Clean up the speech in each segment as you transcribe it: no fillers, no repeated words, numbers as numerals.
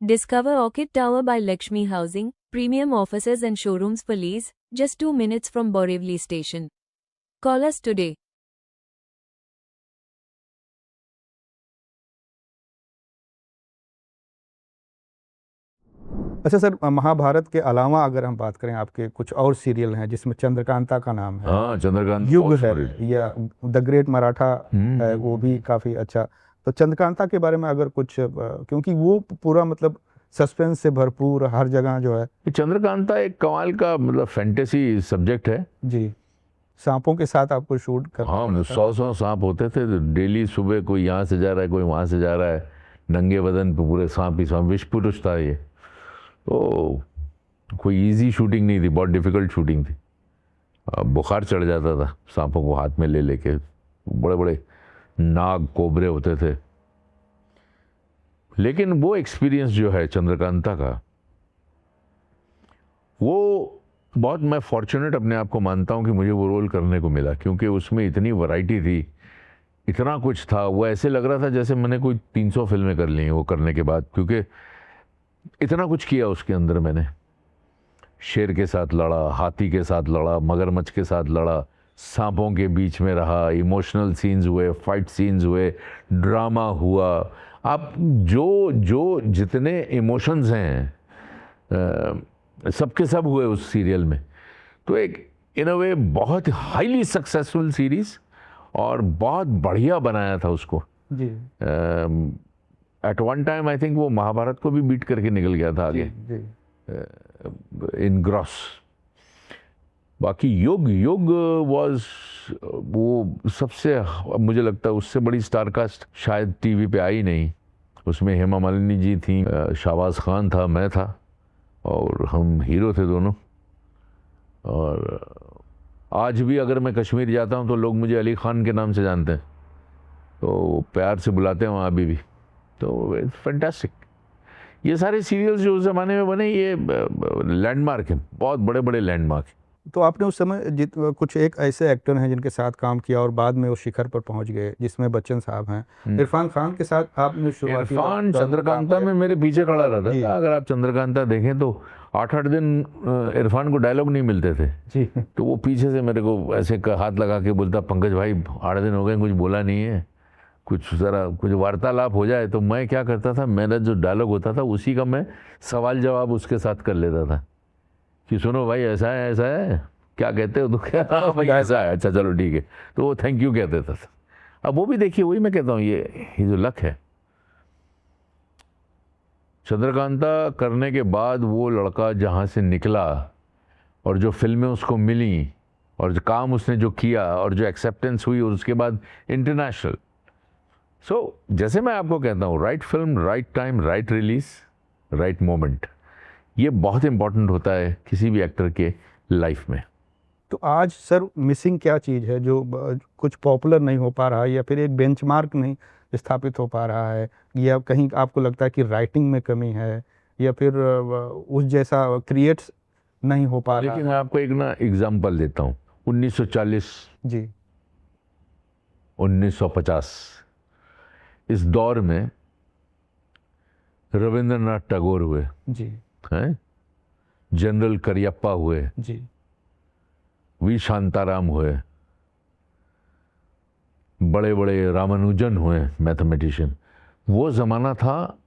Discover Orchid Tower by Lakshmi Housing, premium offices and showrooms for lease, just 2 minutes from Borivali station. Call us today. अच्छा sir, Mahabharat के अलावा अगर हम बात करें, आपके कुछ और सीरियल हैं जिसमें चंद्रकांता का नाम है। हाँ, चंद्रकांता युग है या द ग्रेट मराठा है, वो भी काफ़ी अच्छा। तो चंद्रकांता के बारे में अगर कुछ, क्योंकि वो पूरा मतलब सस्पेंस से भरपूर, हर जगह जो है। चंद्रकांता एक कमाल का मतलब फैंटेसी सब्जेक्ट है जी। सांपों के साथ आपको शूट करना, हाँ, 100 सांप होते थे। डेली सुबह कोई यहाँ से जा रहा है, कोई वहाँ से जा रहा है, नंगे बदन पे पूरे सांप ही सांप। विष पुरुष था ये, तो कोई इजी शूटिंग नहीं थी, बहुत डिफिकल्ट शूटिंग थी। बुखार चढ़ जाता था सांपों को हाथ में ले लेके। बड़े बड़े नाग कोबरे होते थे। लेकिन वो एक्सपीरियंस जो है चंद्रकांता का, वो बहुत, मैं फॉर्चुनेट अपने आप को मानता हूँ कि मुझे वो रोल करने को मिला, क्योंकि उसमें इतनी वैरायटी थी, इतना कुछ था। वो ऐसे लग रहा था जैसे मैंने कोई 300 फिल्में कर ली हैं वो करने के बाद, क्योंकि इतना कुछ किया उसके अंदर। मैंने शेर के साथ लड़ा, हाथी के साथ लड़ा, मगरमच्छ के साथ लड़ा, सांपों के बीच में रहा, इमोशनल सीन्स हुए, फाइट सीन्स हुए, ड्रामा हुआ। आप जो जितने इमोशंस हैं सबके सब हुए उस सीरियल में। तो एक इन अ वे बहुत हाईली सक्सेसफुल सीरीज़, और बहुत बढ़िया बनाया था उसको जी। At one time I think वो महाभारत को भी बीट करके निकल गया था आगे इन ग्रॉस। बाकी युग वाज वो सबसे, मुझे लगता है उससे बड़ी स्टारकास्ट शायद टीवी पे आई नहीं। उसमें हेमा मालिनी जी थी, शाहबाज खान था, मैं था, और हम हीरो थे दोनों। और आज भी अगर मैं कश्मीर जाता हूँ तो लोग मुझे अली खान के नाम से जानते हैं, तो प्यार से बुलाते हैं वहाँ अभी भी। तो इट्स फैंटास्टिक। ये सारे सीरियल्स जो उस ज़माने में बने, ये लैंडमार्क हैं, बहुत बड़े बड़े लैंडमार्क हैं। तो आपने उस समय कुछ एक ऐसे एक्टर हैं जिनके साथ काम किया और बाद में वो शिखर पर पहुंच गए, जिसमें बच्चन साहब हैं। इरफान खान के साथ आपने शुरुआत। इरफान चंद्रकांता में मेरे पीछे खड़ा रहता था। अगर आप चंद्रकांता देखें तो 8-8 दिन इरफान को डायलॉग नहीं मिलते थे जी। तो वो पीछे से मेरे को ऐसे हाथ लगा के बोलता, पंकज भाई 8 दिन हो गए कुछ बोला नहीं है, कुछ ज़रा कुछ वार्तालाप हो जाए। तो मैं क्या करता था, मेरा जो डायलॉग होता था उसी का मैं सवाल जवाब उसके साथ कर लेता था कि सुनो भाई ऐसा है, क्या कहते हो? तो क्या भाई ऐसा है, अच्छा चलो ठीक है। तो वो थैंक यू कह देता था। अब वो भी देखिए, वही मैं कहता हूँ, ये जो लक है। चंद्रकांता करने के बाद वो लड़का जहाँ से निकला और जो फिल्में उसको मिली और जो काम उसने जो किया और जो एक्सेप्टेंस हुई, और उसके बाद इंटरनेशनल। जैसे मैं आपको कहता हूँ, right film, right time, right release, right moment, ये बहुत इंपॉर्टेंट होता है किसी भी एक्टर के लाइफ में। तो आज सर मिसिंग क्या चीज़ है जो कुछ पॉपुलर नहीं हो पा रहा है, या फिर एक बेंचमार्क नहीं स्थापित हो पा रहा है, या कहीं आपको लगता है कि राइटिंग में कमी है, या फिर उस जैसा क्रिएट्स नहीं हो पा रहा? लेकिन मैं आपको एक ना एग्जाम्पल देता हूँ। 1940 जी, 1950 इस दौर में रविंद्रनाथ टैगोर हुए जी, हैं, जनरल करियप्पा हुए जी, वी शांताराम हुए, बड़े बड़े रामानुजन हुए मैथमेटिशियन। वो ज़माना था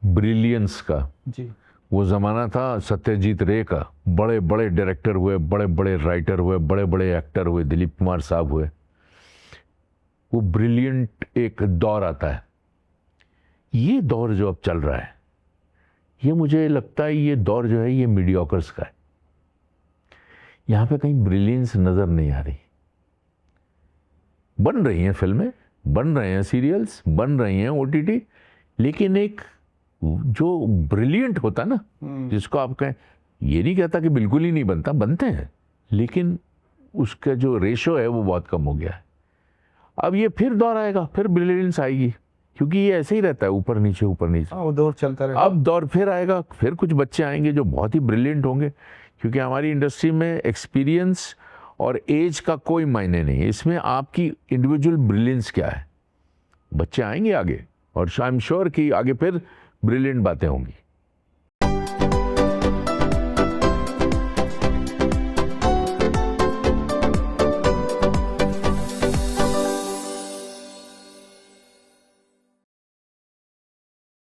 ब्रिलियंस का जी। वो ज़माना था सत्यजीत रे का। बड़े बड़े डायरेक्टर हुए, बड़े बड़े राइटर हुए, बड़े बड़े एक्टर हुए, दिलीप कुमार साहब हुए। वो ब्रिलियंट एक दौर आता है। ये दौर जो अब चल रहा है, ये मुझे लगता है ये दौर जो है ये मीडियोकर्स का है। यहाँ पे कहीं ब्रिलियंस नज़र नहीं आ रही। बन रही हैं फिल्में, बन रहे हैं सीरियल्स, बन रही हैं ओटीटी, लेकिन एक जो ब्रिलियंट होता ना, जिसको आप कहें, ये नहीं कहता कि बिल्कुल ही नहीं बनता, बनते हैं, लेकिन उसका जो रेशो है वो बहुत कम हो गया है। अब ये फिर दौर आएगा, फिर ब्रिलियंस आएगी, क्योंकि ये ऐसे ही रहता है, ऊपर नीचे ऊपर नीचे। वो दौर चलता रहेगा। अब दौर फिर आएगा, फिर कुछ बच्चे आएंगे जो बहुत ही ब्रिलियंट होंगे, क्योंकि हमारी इंडस्ट्री में एक्सपीरियंस और एज का कोई मायने नहीं है। इसमें आपकी इंडिविजुअल ब्रिलियंस क्या है। बच्चे आएंगे आगे, और आई एम श्योर कि आगे फिर ब्रिलियंट बातें होंगी।